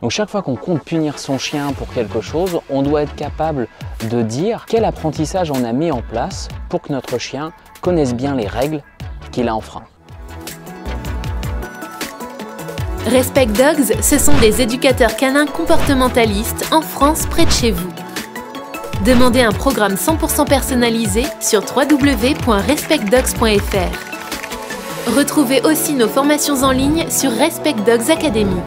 Donc chaque fois qu'on compte punir son chien pour quelque chose, on doit être capable de dire quel apprentissage on a mis en place pour que notre chien connaisse bien les règles qu'il a enfreint. Respect Dogs, ce sont des éducateurs canins comportementalistes en France près de chez vous. Demandez un programme 100% personnalisé sur www.respectdogs.fr. Retrouvez aussi nos formations en ligne sur Respect Dogs Academy.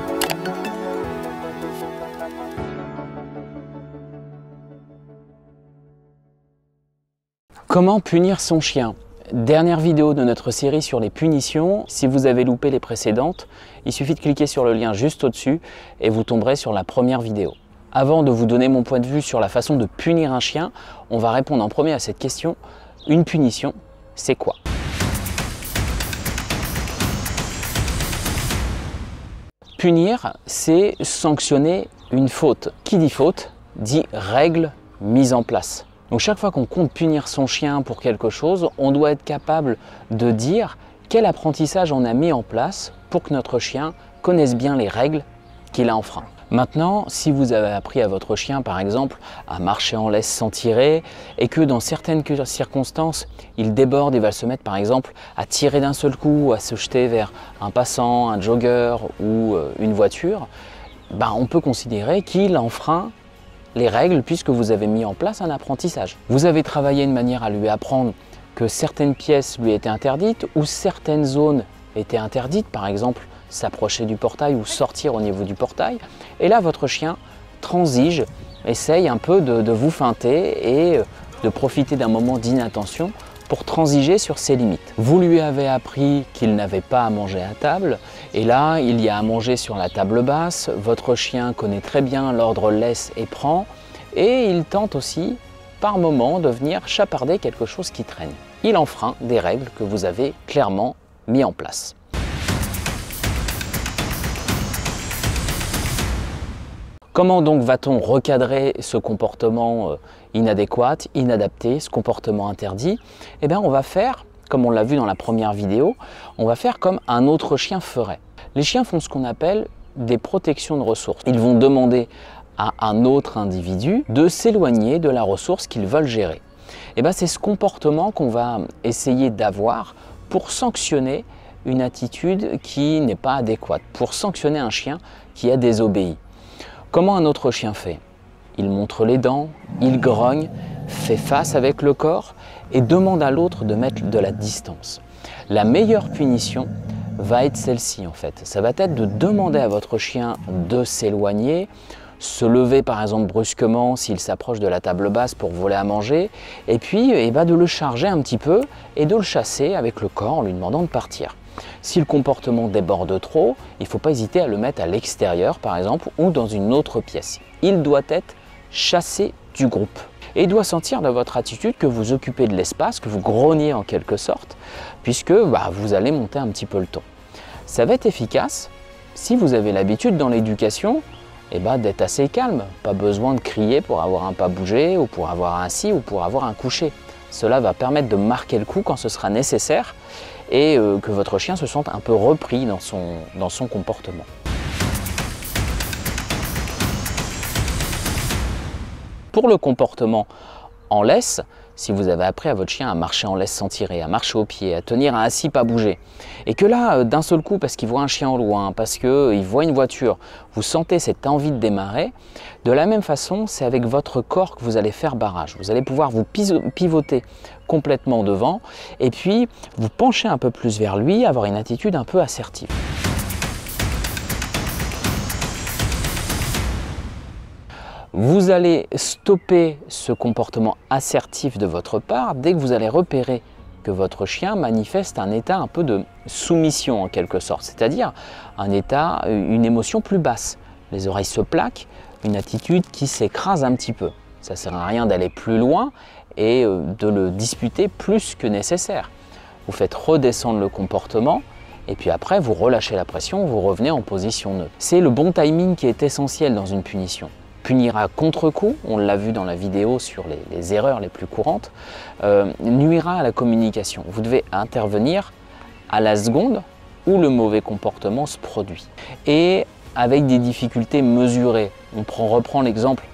Comment punir son chien? Dernière vidéo de notre série sur les punitions. Si vous avez loupé les précédentes, il suffit de cliquer sur le lien juste au-dessus et vous tomberez sur la première vidéo. Avant de vous donner mon point de vue sur la façon de punir un chien, on va répondre en premier à cette question. Une punition, c'est quoi? Punir, c'est sanctionner une faute. Qui dit faute, dit règle mise en place. Donc chaque fois qu'on compte punir son chien pour quelque chose, on doit être capable de dire quel apprentissage on a mis en place pour que notre chien connaisse bien les règles qu'il a enfreint. Maintenant, si vous avez appris à votre chien, par exemple, à marcher en laisse sans tirer et que dans certaines circonstances, il déborde et va se mettre, par exemple, à tirer d'un seul coup, à se jeter vers un passant, un jogger ou une voiture, on peut considérer qu'il enfreint les règles puisque vous avez mis en place un apprentissage. Vous avez travaillé de manière à lui apprendre que certaines pièces lui étaient interdites ou certaines zones étaient interdites, par exemple s'approcher du portail ou sortir au niveau du portail. Et là, votre chien transige, essaye un peu de vous feinter et de profiter d'un moment d'inattention pour transiger sur ses limites. Vous lui avez appris qu'il n'avait pas à manger à table et là, il y a à manger sur la table basse. Votre chien connaît très bien l'ordre laisse et prend et il tente aussi par moment de venir chaparder quelque chose qui traîne. Il enfreint des règles que vous avez clairement mis en place. Comment donc va-t-on recadrer ce comportement inadéquat, inadapté, ce comportement interdit? Eh bien, on va faire, comme on l'a vu dans la première vidéo, on va faire comme un autre chien ferait. Les chiens font ce qu'on appelle des protections de ressources. Ils vont demander à un autre individu de s'éloigner de la ressource qu'ils veulent gérer. Eh bien, c'est ce comportement qu'on va essayer d'avoir pour sanctionner une attitude qui n'est pas adéquate, pour sanctionner un chien qui a désobéi. Comment un autre chien fait? Il montre les dents, il grogne, fait face avec le corps et demande à l'autre de mettre de la distance. La meilleure punition va être celle-ci en fait. Ça va être de demander à votre chien de s'éloigner, se lever par exemple brusquement s'il s'approche de la table basse pour voler à manger et puis de le charger un petit peu et de le chasser avec le corps en lui demandant de partir. Si le comportement déborde trop, il ne faut pas hésiter à le mettre à l'extérieur par exemple ou dans une autre pièce. Il doit être chassé du groupe et il doit sentir de votre attitude que vous occupez de l'espace, que vous grognez en quelque sorte puisque vous allez monter un petit peu le ton. Ça va être efficace si vous avez l'habitude dans l'éducation d'être assez calme. Pas besoin de crier pour avoir un pas bougé ou pour avoir un assis ou pour avoir un couché. Cela va permettre de marquer le coup quand ce sera nécessaire et que votre chien se sente un peu repris dans son comportement. Pour le comportement en laisse, si vous avez appris à votre chien à marcher en laisse sans tirer, à marcher au pied, à tenir un assis pas bouger, et que là, d'un seul coup, parce qu'il voit un chien au loin, parce qu'il voit une voiture, vous sentez cette envie de démarrer, de la même façon, c'est avec votre corps que vous allez faire barrage. Vous allez pouvoir vous pivoter complètement devant, et puis vous pencher un peu plus vers lui, avoir une attitude un peu assertive. Vous allez stopper ce comportement assertif de votre part dès que vous allez repérer que votre chien manifeste un état un peu de soumission en quelque sorte, c'est-à-dire un état, une émotion plus basse. Les oreilles se plaquent, une attitude qui s'écrase un petit peu. Ça ne sert à rien d'aller plus loin et de le disputer plus que nécessaire. Vous faites redescendre le comportement et puis après vous relâchez la pression, vous revenez en position neutre. C'est le bon timing qui est essentiel dans une punition. Punir à contre-coup, on l'a vu dans la vidéo sur les erreurs les plus courantes, nuira à la communication. Vous devez intervenir à la seconde où le mauvais comportement se produit. Et avec des difficultés mesurées. On reprend l'exemple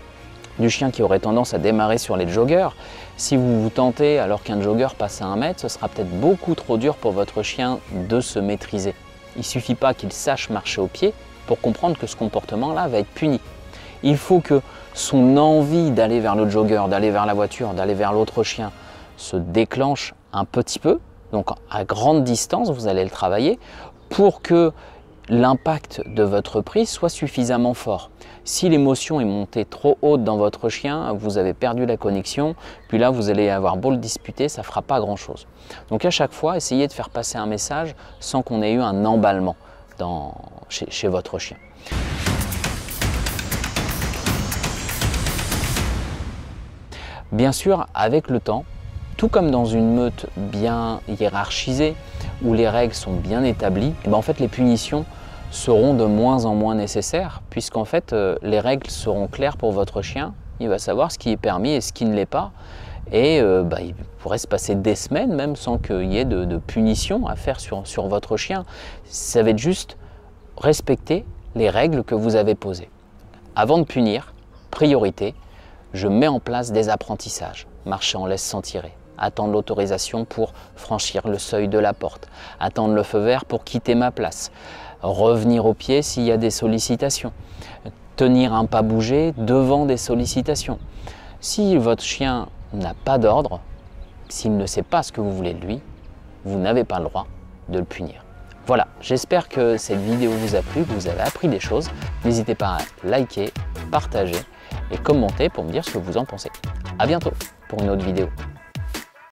du chien qui aurait tendance à démarrer sur les joggers. Si vous vous tentez alors qu'un jogger passe à 1 mètre, ce sera peut-être beaucoup trop dur pour votre chien de se maîtriser. Il ne suffit pas qu'il sache marcher au pied pour comprendre que ce comportement-là va être puni. Il faut que son envie d'aller vers le jogger, d'aller vers la voiture, d'aller vers l'autre chien se déclenche un petit peu. Donc à grande distance, vous allez le travailler pour que l'impact de votre prise soit suffisamment fort. Si l'émotion est montée trop haute dans votre chien, vous avez perdu la connexion, puis là vous allez avoir beau le disputer, ça ne fera pas grand chose. Donc à chaque fois, essayez de faire passer un message sans qu'on ait eu un emballement chez votre chien. Bien sûr, avec le temps, tout comme dans une meute bien hiérarchisée, où les règles sont bien établies, et bien en fait les punitions seront de moins en moins nécessaires, puisqu'en fait les règles seront claires pour votre chien, il va savoir ce qui est permis et ce qui ne l'est pas, et il pourrait se passer des semaines même sans qu'il y ait de punition à faire sur votre chien. Ça va être juste respecter les règles que vous avez posées. Avant de punir, priorité, je mets en place des apprentissages, marcher en laisse sans tirer, attendre l'autorisation pour franchir le seuil de la porte, attendre le feu vert pour quitter ma place, revenir au pied s'il y a des sollicitations, tenir un pas bougé devant des sollicitations. Si votre chien n'a pas d'ordre, s'il ne sait pas ce que vous voulez de lui, vous n'avez pas le droit de le punir. Voilà, j'espère que cette vidéo vous a plu, que vous avez appris des choses. N'hésitez pas à liker, partager et commenter pour me dire ce que vous en pensez. À bientôt pour une autre vidéo.